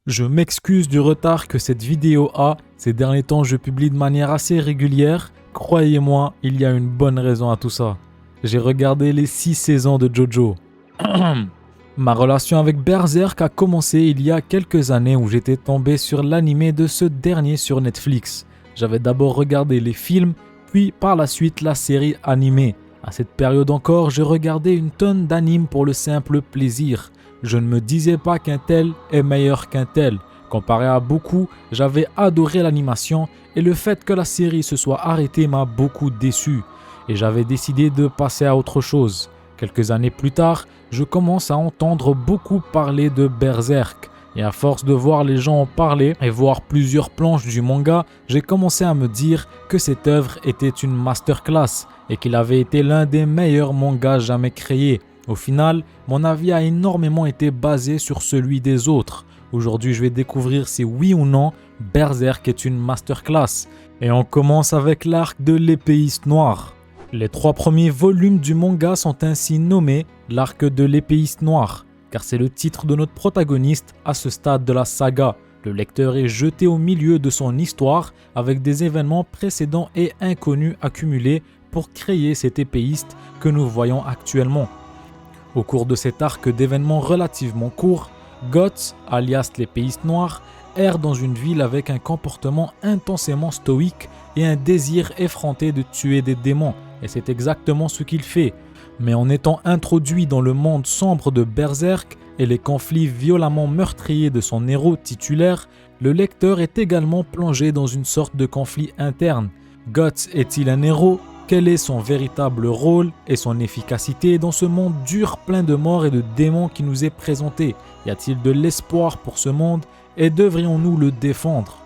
Je m'excuse du retard que cette vidéo a. Ces derniers temps, je publie de manière assez régulière. Croyez-moi, il y a une bonne raison à tout ça. J'ai regardé les 6 saisons de JoJo. Ma relation avec Berserk a commencé il y a quelques années où j'étais tombé sur l'animé de ce dernier sur Netflix. J'avais d'abord regardé les films, puis par la suite la série animée. À cette période encore, je regardais une tonne d'animes pour le simple plaisir. Je ne me disais pas qu'un tel est meilleur qu'un tel. Comparé à beaucoup, j'avais adoré l'animation et le fait que la série se soit arrêtée m'a beaucoup déçu. Et j'avais décidé de passer à autre chose. Quelques années plus tard, je commence à entendre beaucoup parler de Berserk. Et à force de voir les gens en parler et voir plusieurs planches du manga, j'ai commencé à me dire que cette œuvre était une masterclass et qu'il avait été l'un des meilleurs mangas jamais créés. Au final, mon avis a énormément été basé sur celui des autres. Aujourd'hui, je vais découvrir si oui ou non Berserk est une masterclass. Et on commence avec l'arc de l'épéiste noire. Les 3 premiers volumes du manga sont ainsi nommés l'arc de l'épéiste noire, car c'est le titre de notre protagoniste à ce stade de la saga. Le lecteur est jeté au milieu de son histoire avec des événements précédents et inconnus accumulés pour créer cet épéiste que nous voyons actuellement. Au cours de cet arc d'événements relativement court, Guts, alias l'épéiste noire, erre dans une ville avec un comportement intensément stoïque et un désir effronté de tuer des démons, et c'est exactement ce qu'il fait. Mais en étant introduit dans le monde sombre de Berserk et les conflits violemment meurtriers de son héros titulaire, le lecteur est également plongé dans une sorte de conflit interne. Guts est-il un héros ? Quel est son véritable rôle et son efficacité dans ce monde dur plein de morts et de démons qui nous est présenté ? Y a-t-il de l'espoir pour ce monde et devrions-nous le défendre ?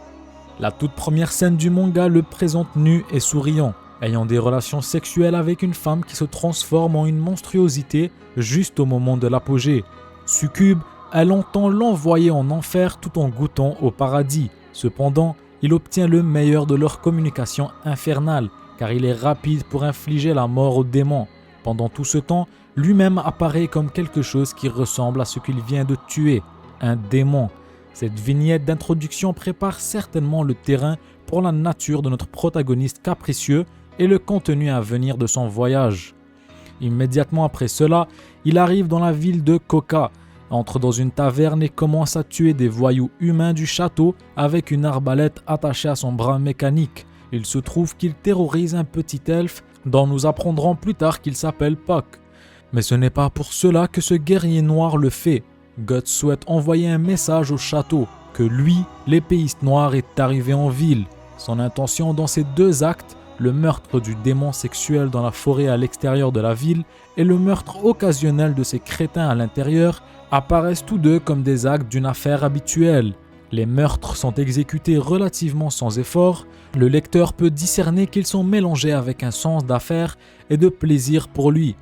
La toute première scène du manga le présente nu et souriant, ayant des relations sexuelles avec une femme qui se transforme en une monstruosité juste au moment de l'apogée. Succube, elle entend l'envoyer en enfer tout en goûtant au paradis. Cependant, il obtient le meilleur de leur communication infernale, car il est rapide pour infliger la mort aux démons. Pendant tout ce temps, lui-même apparaît comme quelque chose qui ressemble à ce qu'il vient de tuer, un démon. Cette vignette d'introduction prépare certainement le terrain pour la nature de notre protagoniste capricieux et le contenu à venir de son voyage. Immédiatement après cela, il arrive dans la ville de Koka, entre dans une taverne et commence à tuer des voyous humains du château avec une arbalète attachée à son bras mécanique. Il se trouve qu'il terrorise un petit elfe dont nous apprendrons plus tard qu'il s'appelle Puck. Mais ce n'est pas pour cela que ce guerrier noir le fait. Guts souhaite envoyer un message au château que lui, l'épéiste noir, est arrivé en ville. Son intention dans ces 2 actes, le meurtre du démon sexuel dans la forêt à l'extérieur de la ville et le meurtre occasionnel de ces crétins à l'intérieur, apparaissent tous deux comme des actes d'une affaire habituelle. Les meurtres sont exécutés relativement sans effort, le lecteur peut discerner qu'ils sont mélangés avec un sens d'affaire et de plaisir pour lui.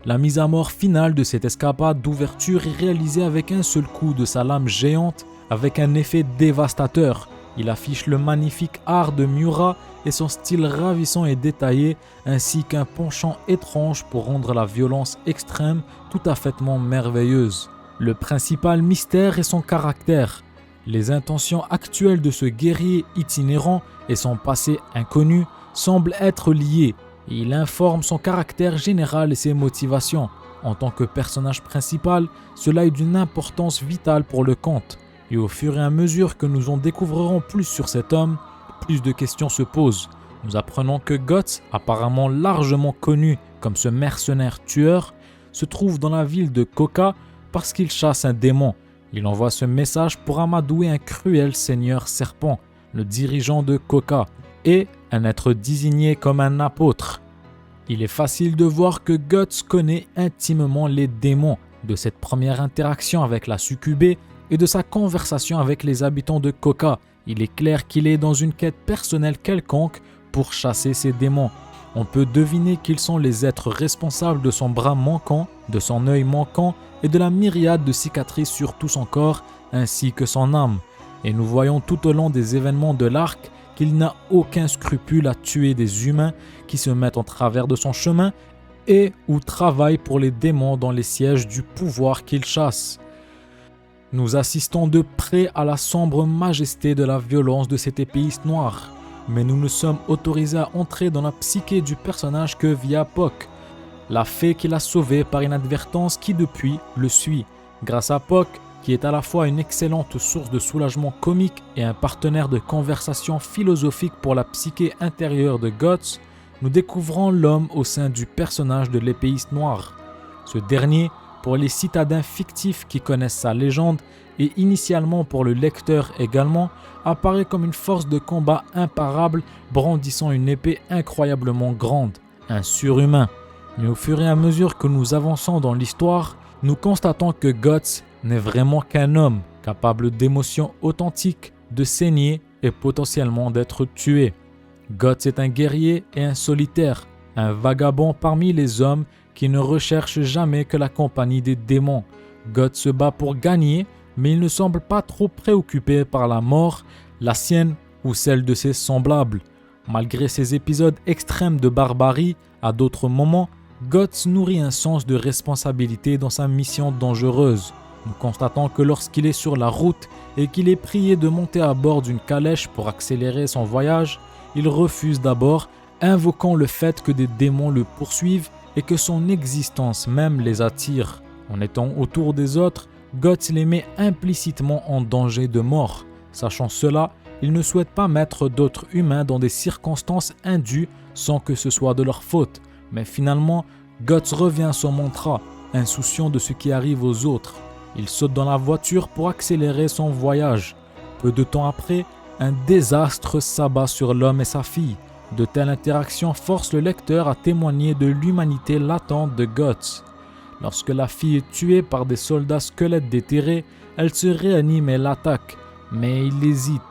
La mise à mort finale de cette escapade d'ouverture est réalisée avec un seul coup de sa lame géante avec un effet dévastateur. Il affiche le magnifique art de Miura et son style ravissant et détaillé, ainsi qu'un penchant étrange pour rendre la violence extrême tout à fait merveilleuse. Le principal mystère est son caractère. Les intentions actuelles de ce guerrier itinérant et son passé inconnu semblent être liées. Et il informe son caractère général et ses motivations. En tant que personnage principal, cela est d'une importance vitale pour le conte. Et au fur et à mesure que nous en découvrirons plus sur cet homme, plus de questions se posent. Nous apprenons que Guts, apparemment largement connu comme ce mercenaire tueur, se trouve dans la ville de Koka parce qu'il chasse un démon. Il envoie ce message pour amadouer un cruel seigneur serpent, le dirigeant de Koka, et un être désigné comme un apôtre. Il est facile de voir que Guts connaît intimement les démons de cette première interaction avec la succubée et de sa conversation avec les habitants de Koka. Il est clair qu'il est dans une quête personnelle quelconque pour chasser ces démons. On peut deviner qu'ils sont les êtres responsables de son bras manquant, de son œil manquant et de la myriade de cicatrices sur tout son corps ainsi que son âme. Et nous voyons tout au long des événements de l'arc qu'il n'a aucun scrupule à tuer des humains qui se mettent en travers de son chemin et ou travaillent pour les démons dans les sièges du pouvoir qu'il chasse. Nous assistons de près à la sombre majesté de la violence de cet épéiste noir, mais nous ne sommes autorisés à entrer dans la psyché du personnage que via Puck, la fée qui l'a sauvé par inadvertance qui depuis le suit. Grâce à Puck, qui est à la fois une excellente source de soulagement comique et un partenaire de conversation philosophique pour la psyché intérieure de Guts, nous découvrons l'homme au sein du personnage de l'épéiste noir. Ce dernier, pour les citadins fictifs qui connaissent sa légende, et initialement pour le lecteur également, apparaît comme une force de combat imparable brandissant une épée incroyablement grande, un surhumain. Mais au fur et à mesure que nous avançons dans l'histoire, nous constatons que Guts n'est vraiment qu'un homme, capable d'émotions authentiques, de saigner et potentiellement d'être tué. Guts est un guerrier et un solitaire, un vagabond parmi les hommes qui ne recherche jamais que la compagnie des démons. Guts se bat pour gagner, mais il ne semble pas trop préoccupé par la mort, la sienne ou celle de ses semblables. Malgré ces épisodes extrêmes de barbarie, à d'autres moments, Guts nourrit un sens de responsabilité dans sa mission dangereuse. Nous constatons que lorsqu'il est sur la route et qu'il est prié de monter à bord d'une calèche pour accélérer son voyage, il refuse d'abord, invoquant le fait que des démons le poursuivent et que son existence même les attire. En étant autour des autres, Guts les met implicitement en danger de mort. Sachant cela, il ne souhaite pas mettre d'autres humains dans des circonstances indues sans que ce soit de leur faute. Mais finalement, Guts revient à son mantra, insouciant de ce qui arrive aux autres. Il saute dans la voiture pour accélérer son voyage. Peu de temps après, un désastre s'abat sur l'homme et sa fille. De telles interactions forcent le lecteur à témoigner de l'humanité latente de Guts. Lorsque la fille est tuée par des soldats squelettes déterrés, elle se réanime et l'attaque. Mais il hésite.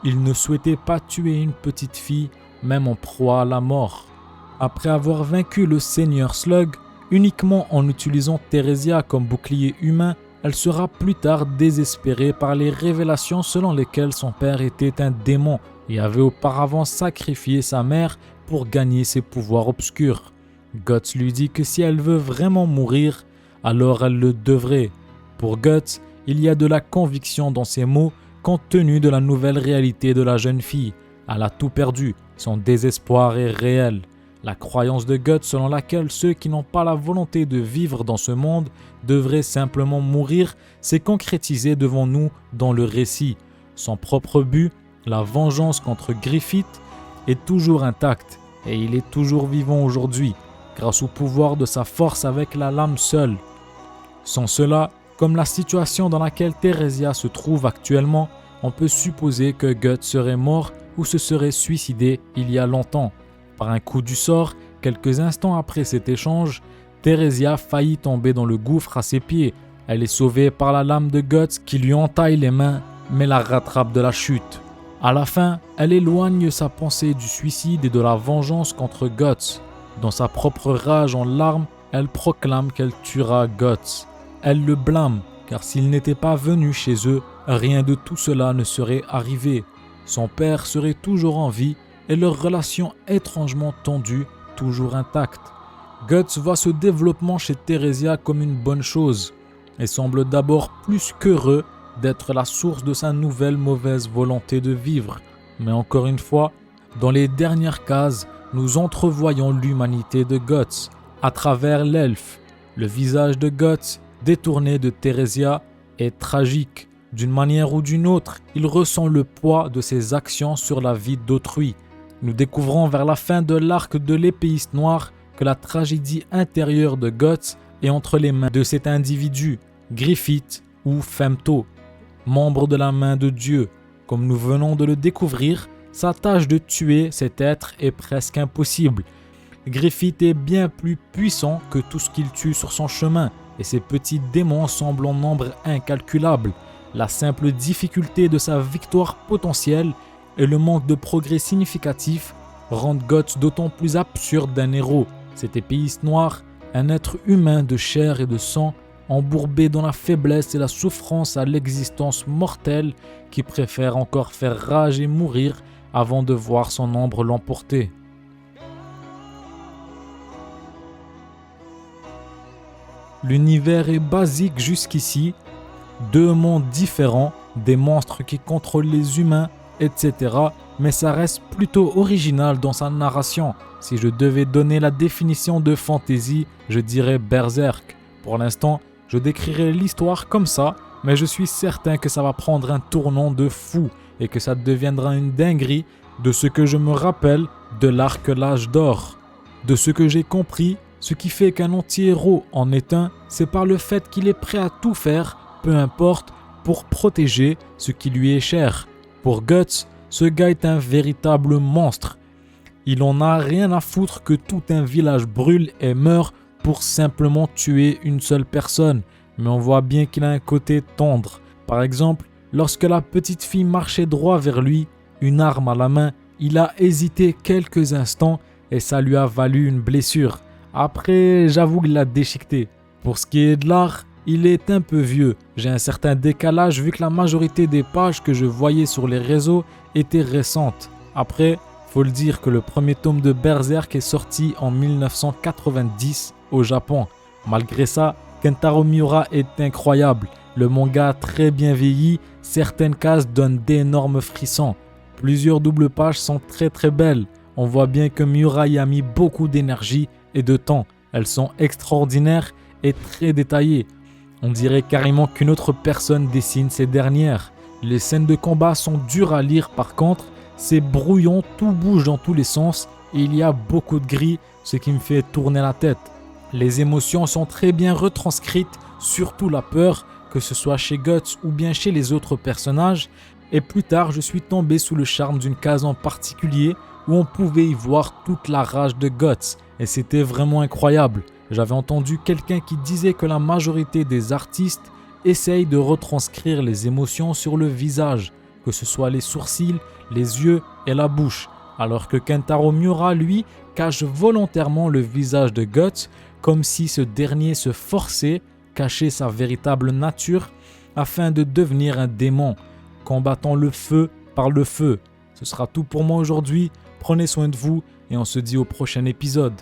Il ne souhaitait pas tuer une petite fille, même en proie à la mort. Après avoir vaincu le Seigneur Slug, uniquement en utilisant Theresia comme bouclier humain, elle sera plus tard désespérée par les révélations selon lesquelles son père était un démon et avait auparavant sacrifié sa mère pour gagner ses pouvoirs obscurs. Guts lui dit que si elle veut vraiment mourir, alors elle le devrait. Pour Guts, il y a de la conviction dans ces mots compte tenu de la nouvelle réalité de la jeune fille. Elle a tout perdu, son désespoir est réel. La croyance de Guts selon laquelle ceux qui n'ont pas la volonté de vivre dans ce monde devraient simplement mourir s'est concrétisée devant nous dans le récit. Son propre but, la vengeance contre Griffith, est toujours intact et il est toujours vivant aujourd'hui, grâce au pouvoir de sa force avec la lame seule. Sans cela, comme la situation dans laquelle Theresia se trouve actuellement, on peut supposer que Guts serait mort ou se serait suicidé il y a longtemps. Par un coup du sort, quelques instants après cet échange, Theresia faillit tomber dans le gouffre à ses pieds. Elle est sauvée par la lame de Guts qui lui entaille les mains, mais la rattrape de la chute. À la fin, elle éloigne sa pensée du suicide et de la vengeance contre Guts. Dans sa propre rage en larmes, elle proclame qu'elle tuera Guts. Elle le blâme, car s'il n'était pas venu chez eux, rien de tout cela ne serait arrivé. Son père serait toujours en vie et leur relation étrangement tendue, toujours intacte. Guts voit ce développement chez Theresia comme une bonne chose et semble d'abord plus qu'heureux d'être la source de sa nouvelle mauvaise volonté de vivre. Mais encore une fois, dans les dernières cases, nous entrevoyons l'humanité de Guts à travers l'elfe. Le visage de Guts, détourné de Theresia, est tragique. D'une manière ou d'une autre, il ressent le poids de ses actions sur la vie d'autrui. Nous découvrons vers la fin de l'arc de l'épéiste noir que la tragédie intérieure de Guts est entre les mains de cet individu, Griffith ou Femto, membre de la main de Dieu. Comme nous venons de le découvrir, sa tâche de tuer cet être est presque impossible. Griffith est bien plus puissant que tout ce qu'il tue sur son chemin et ses petits démons semblent en nombre incalculable. La simple difficulté de sa victoire potentielle et le manque de progrès significatif rendent Guts d'autant plus absurde d'un héros. Cet épéiste noir, un être humain de chair et de sang, embourbé dans la faiblesse et la souffrance à l'existence mortelle, qui préfère encore faire rage et mourir avant de voir son ombre l'emporter. L'univers est basique jusqu'ici. deux mondes différents, des monstres qui contrôlent les humains, etc. Mais ça reste plutôt original dans sa narration. Si je devais donner la définition de fantasy, je dirais Berserk. Pour l'instant, je décrirai l'histoire comme ça, mais je suis certain que ça va prendre un tournant de fou et que ça deviendra une dinguerie de ce que je me rappelle de l'arc L'Âge d'Or. De ce que j'ai compris, ce qui fait qu'un anti-héros en est un, c'est par le fait qu'il est prêt à tout faire, peu importe, pour protéger ce qui lui est cher. Pour Guts, ce gars est un véritable monstre. Il en a rien à foutre que tout un village brûle et meurt pour simplement tuer une seule personne. Mais on voit bien qu'il a un côté tendre. Par exemple, lorsque la petite fille marchait droit vers lui, une arme à la main, il a hésité quelques instants et ça lui a valu une blessure. Après, j'avoue qu'il l'a déchiqueté. Pour ce qui est de l'art, il est un peu vieux. J'ai un certain décalage vu que la majorité des pages que je voyais sur les réseaux étaient récentes. Après, faut le dire que le premier tome de Berserk est sorti en 1990 au Japon. Malgré ça, Kentaro Miura est incroyable. Le manga a très bien vieilli, certaines cases donnent d'énormes frissons. Plusieurs doubles pages sont très belles. On voit bien que Miura y a mis beaucoup d'énergie et de temps. Elles sont extraordinaires et très détaillées. On dirait carrément qu'une autre personne dessine ces dernières. Les scènes de combat sont dures à lire par contre, c'est brouillon, tout bouge dans tous les sens et il y a beaucoup de gris, ce qui me fait tourner la tête. Les émotions sont très bien retranscrites, surtout la peur, que ce soit chez Guts ou bien chez les autres personnages. Et plus tard, je suis tombé sous le charme d'une case en particulier où on pouvait y voir toute la rage de Guts. Et c'était vraiment incroyable. J'avais entendu quelqu'un qui disait que la majorité des artistes essayent de retranscrire les émotions sur le visage, que ce soit les sourcils, les yeux et la bouche. Alors que Kentaro Miura, lui, cache volontairement le visage de Guts comme si ce dernier se forçait, cachait sa véritable nature afin de devenir un démon, combattant le feu par le feu. Ce sera tout pour moi aujourd'hui, prenez soin de vous et on se dit au prochain épisode.